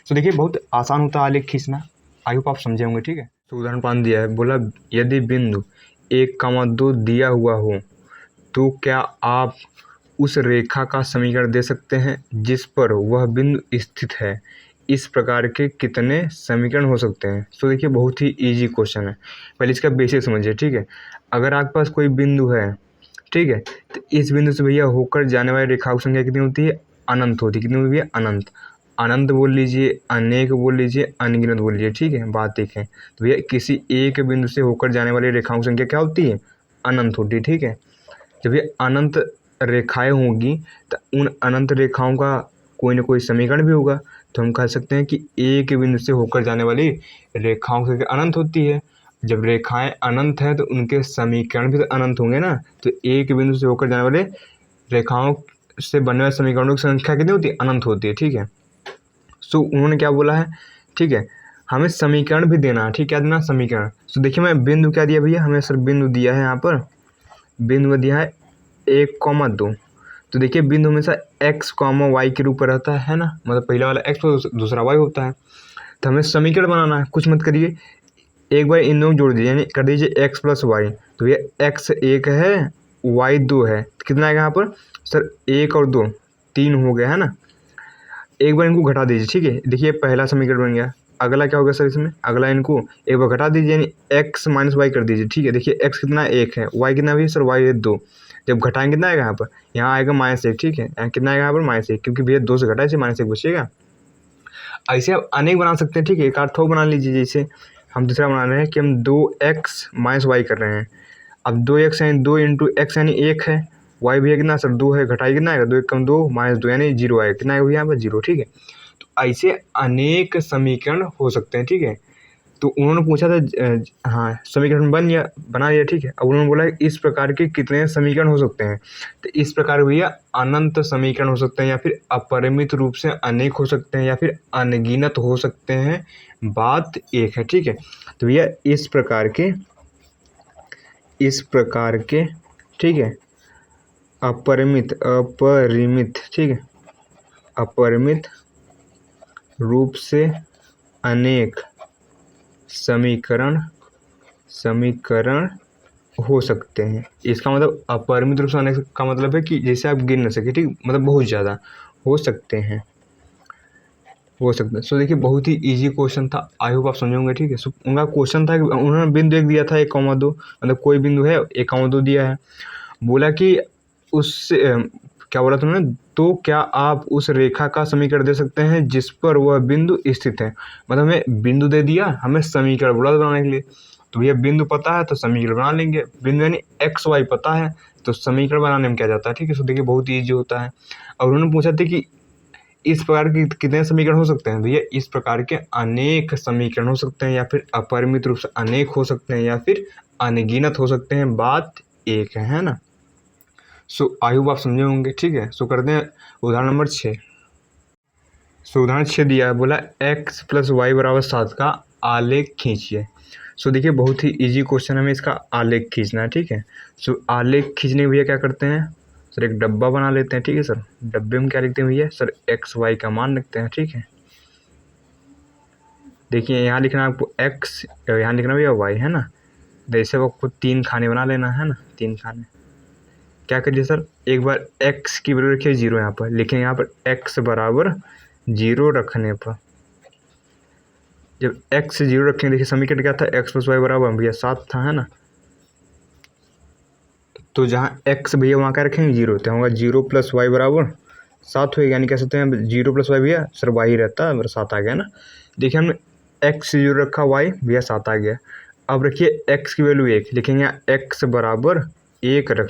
तो देखिए बहुत आसान होता है आलेख खींचना, आई होप आप समझे होंगे। ठीक है, तो उदाहरण 5 दिया है, बोला यदि बिंदु 1,2 दिया हुआ हो तो क्या आप उस रेखा का समीकरण दे सकते हैं जिस पर वह बिंदु स्थित है। इस प्रकार के कितने समीकरण हो सकते हैं। तो देखिए बहुत ही इजी क्वेश्चन है, पहले इसका बेसिक समझिए। ठीक है, अगर आपके पास कोई बिंदु है, ठीक है, तो इस बिंदु से भैया होकर जाने वाली रेखाओं की संख्या कितनी होती है, अनंत होती है। कितनी होती है, अनंत। अनंत बोल लीजिए, अनेक बोल लीजिए, अनगिनत बोल लीजिए। ठीक है, बात एक है। तो भैया किसी एक बिंदु से होकर जाने वाली रेखाओं की संख्या क्या होती है, अनंत होती है। ठीक है, जब ये अनंत रेखाएं होंगी तो उन अनंत रेखाओं का कोई ना कोई समीकरण भी होगा। तो हम कह सकते हैं कि एक बिंदु से होकर जाने वाली रेखाओं की संख्या अनंत होती है। जब रेखाएं अनंत है तो उनके समीकरण भी तो अनंत होंगे ना। तो एक बिंदु से होकर जाने वाले रेखाओं से बनने वाले समीकरणों की संख्या कितनी होती है, अनंत होती है। ठीक है, सो उन्होंने क्या बोला है, ठीक है, हमें समीकरण भी देना है। ठीक, क्या देना, समीकरण। तो देखिए मैं बिंदु क्या दिया भैया, हमें सर बिंदु दिया है, यहाँ पर बिंदु दिया है 1,2। तो देखिए बिंदु हमेशा x, y के रूप में रहता है ना, मतलब पहला वाला x और दूसरा y होता है। तो हमें समीकरण बनाना है, कुछ मत करिए, एक बार इन दोनों जोड़ दीजिए, यानी कर दीजिए x + y। तो ये x 1 है, y 2 है, तो कितना आएगा यहाँ पर सर, 1 और 2 3 हो गया है ना। एक बार इनको घटा दीजिए। ठीक है, देखिए पहला समीकरण बन गया। अगला क्या होगा सर, इसमें अगला इनको एक बार घटा दीजिए, यानी x - y कर दीजिए। ठीक है, देखिए x कितना 1 है, y कितना भी सर, y है 2। जब घटाएंगे कितना आएगा यहाँ पर, यहाँ आएगा -1। ठीक है, यहाँ कितना आएगा यहाँ पर -1, क्योंकि भैया 2 से घटा इसे -1 बचेगा। ऐसे आप अनेक बना सकते हैं। ठीक है, एक आध ठोक बना लीजिए। जैसे हम दूसरा बना रहे हैं कि हम 2x - y कर रहे हैं। अब 2x यानी 2 × x यानी 1 है, y भैया कितना सर 2 है, घटाई कितना आएगा, 2 × 2 -2 यानी 0 आएगा। कितना आएगा भैया यहाँ पर, 0। ठीक है, तो ऐसे अनेक समीकरण हो सकते हैं। ठीक है, तो उन्होंने पूछा था हाँ समीकरण बना लिया। ठीक है, अब उन्होंने बोला इस प्रकार के कितने समीकरण हो सकते हैं। तो इस प्रकार भैया अनंत समीकरण हो सकते हैं, या फिर अपरिमित रूप से अनेक हो सकते हैं, या फिर अनगिनत हो सकते हैं। बात एक है। ठीक है, तो भैया इस प्रकार के ठीक है, अपरिमित, ठीक है, अपरिमित रूप से अनेक समीकरण हो सकते हैं। इसका मतलब अपरिमित रूप से अनेक का मतलब है कि जैसे आप गिन न सके। ठीक, मतलब बहुत ज़्यादा हो सकते हैं। सो देखिए बहुत ही इजी क्वेश्चन था, आई होप आप समझोगे। ठीक है, सो उनका क्वेश्चन था कि उन्होंने बिंदु एक दिया था 1,2, मतलब कोई बिंदु है 1,2 दिया है, बोला कि उससे क्या बोला तुमने, तो क्या आप उस रेखा का समीकरण दे सकते हैं जिस पर वह बिंदु स्थित है। मतलब हमें बिंदु दे दिया, हमें समीकरण बोला बनाने के लिए। तो भैया बिंदु पता है तो समीकरण बना लेंगे, बिंदु यानी x y पता है तो समीकरण बनाने में क्या जाता है। ठीक है, सो देखिए बहुत ईजी होता है। और उन्होंने पूछा था कि इस प्रकार के कितने समीकरण हो सकते हैं। भैया इस प्रकार के अनेक समीकरण हो सकते हैं, या फिर अपरिमित रूप से अनेक हो सकते हैं, या फिर अनगिनत हो सकते हैं। बात एक है ना। सो आई होप आप समझे होंगे। ठीक है, सो करते हैं उदाहरण नंबर 6। सो उदाहरण 6 दिया है, बोला x + y = 7 का आलेख खींचिए। सो देखिए बहुत ही इजी क्वेश्चन, हमें इसका आलेख खींचना है। ठीक है, सो आलेख खींचने के भैया क्या करते हैं सर, एक डब्बा बना लेते हैं। ठीक है सर, डब्बे में क्या लिखते हैं भैया सर, x y का मान लिखते हैं। ठीक है, देखिए यहाँ लिखना आपको x, यहाँ लिखना भैया y है ना। जैसे आपको 3 खाने बना लेना है ना, 3 खाने। क्या करिए सर, एक बार x की वैल्यू रखिए 0 यहाँ पर, लिखें यहाँ पर x = 0 रखने पर, जब x 0 रखेंगे, देखिए समीकरण क्या था, x + y = भैया 7 था, है ना। तो जहाँ x भैया वहाँ क्या रखेंगे 0, तो होगा 0 + y = 7 होएगा। यानी कह सकते हैं 0 + y भैया सर y रहता है, मेरा 7 आ गया ना। देखिए हमने x 0 रखा, y भैया 7 आ गया। अब रखिए x की वैल्यू 1, लिखेंगे x = 1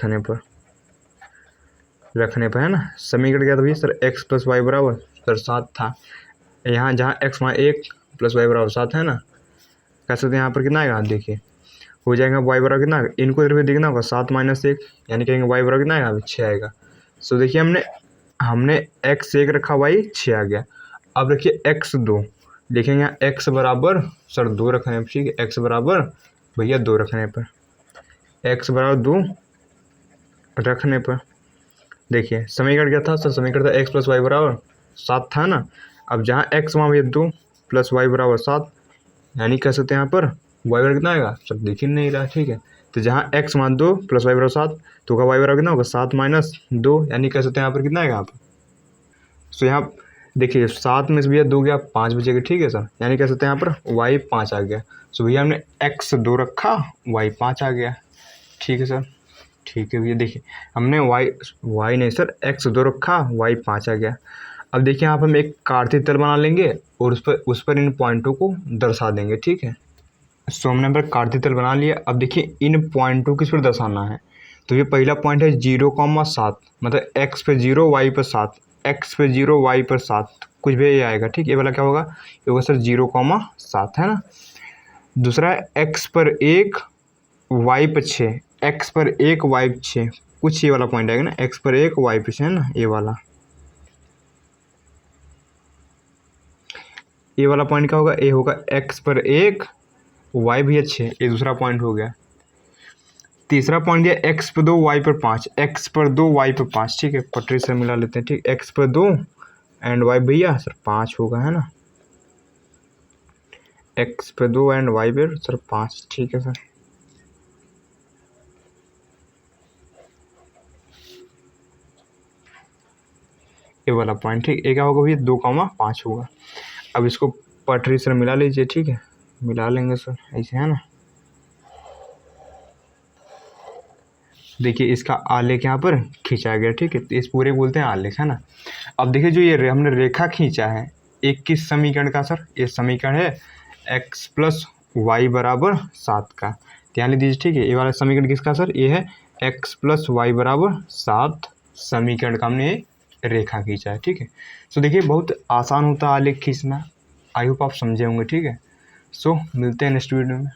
रखने पर, है ना। समीकरण क्या था भैया सर, x + y = सर 7 था। यहाँ जहाँ x वहाँ 1 + y = 7 है ना, कह सकते हैं यहाँ पर कितना आएगा, देखिए हो जाएगा y बराबर कितना, इनको इधर देखना होगा 7 - 1, यानी कहेंगे y बराबर कितना आएगा, 6 आएगा। सो देखिए हमने x 1 रखा, y 6 आ गया। अब रखिए x 2, लिखेंगे x = सर 2 रखने पर। ठीक है, x = भैया 2 रखने पर, x = 2 रखने पर। देखिए समीकरण क्या था सर, समीकरण था x + y = 7 था ना। अब जहाँ x वहाँ भैया 2 प्लस वाई बराबर 7, यानी कह सकते हैं यहाँ पर y बराबर कितना आएगा सर, दिख ही नहीं रहा, ठीक है। तो जहाँ x मान 2 प्लस वाई बराबर 7, तो होगा y बराबर कितना होगा 7 माइनस 2, यानी कह सकते हैं यहाँ पर कितना आएगा यहाँ पर। सो यहाँ देखिए 7 में से भैया 2 गया 5 बचेगा, ठीक है सर, यानी कह सकते हैं यहाँ पर y 5 आ गया। सो भैया हमने x 2 रखा, y 5 आ गया, ठीक है सर। ठीक है भैया, देखिए हमने y नहीं सर x 2 रखा, y 5 आ गया। अब देखिए यहाँ पर हम एक कार्तीय तल बना लेंगे और उस पर इन पॉइंटों को दर्शा देंगे, ठीक है। सो हमने यहाँ पर कार्तीय तल बना लिया। अब देखिए इन पॉइंटों को किस पर दर्शाना है, तो ये पहला पॉइंट है 0,7, मतलब x पे 0 y पर 7, x पे 0 y पर 7, कुछ भी ये आएगा, ठीक। ये वाला क्या होगा, ये होगा सर 0,7 है ना। दूसरा है x पर 1 y पर 6, x पर 1 y पर 6, कुछ ये वाला पॉइंट आएगा ना, x पर 1 y पर 6 है ना, ये वाला पॉइंट क्या होगा, ये होगा x पर 1 y भी 6, ये दूसरा पॉइंट हो गया। तीसरा पॉइंट दिया x पर 2 y पर 5, x पर 2 y पर 5, ठीक है, पटरी से मिला लेते हैं, ठीक। x पर 2 एंड y भैया सर 5 होगा, है ना, x पर 2 एंड y पर सर 5, ठीक है सर। ये वाला पॉइंट, ठीक, ये क्या होगा भैया 2,5 होगा। अब इसको पटरी से मिला लीजिए, ठीक है, मिला लेंगे सर ऐसे, है ना। देखिए इसका आलेख यहाँ पर खींचा गया, ठीक है, तो इस पूरे बोलते हैं आलेख, है ना। अब देखिए जो ये हमने रेखा खींचा है, एक किस समीकरण का सर, ये समीकरण है x प्लस वाई बराबर 7 का, ध्यान दीजिए, ठीक है। ये वाला समीकरण किसका सर, ये है x प्लस वाई बराबर 7 समीकरण का हमने रेखा खींचा है, ठीक है। सो देखिए बहुत आसान होता है आलेख खींचना, आई होप आप समझे होंगे, ठीक है। सो मिलते हैं नेक्स्ट वीडियो में।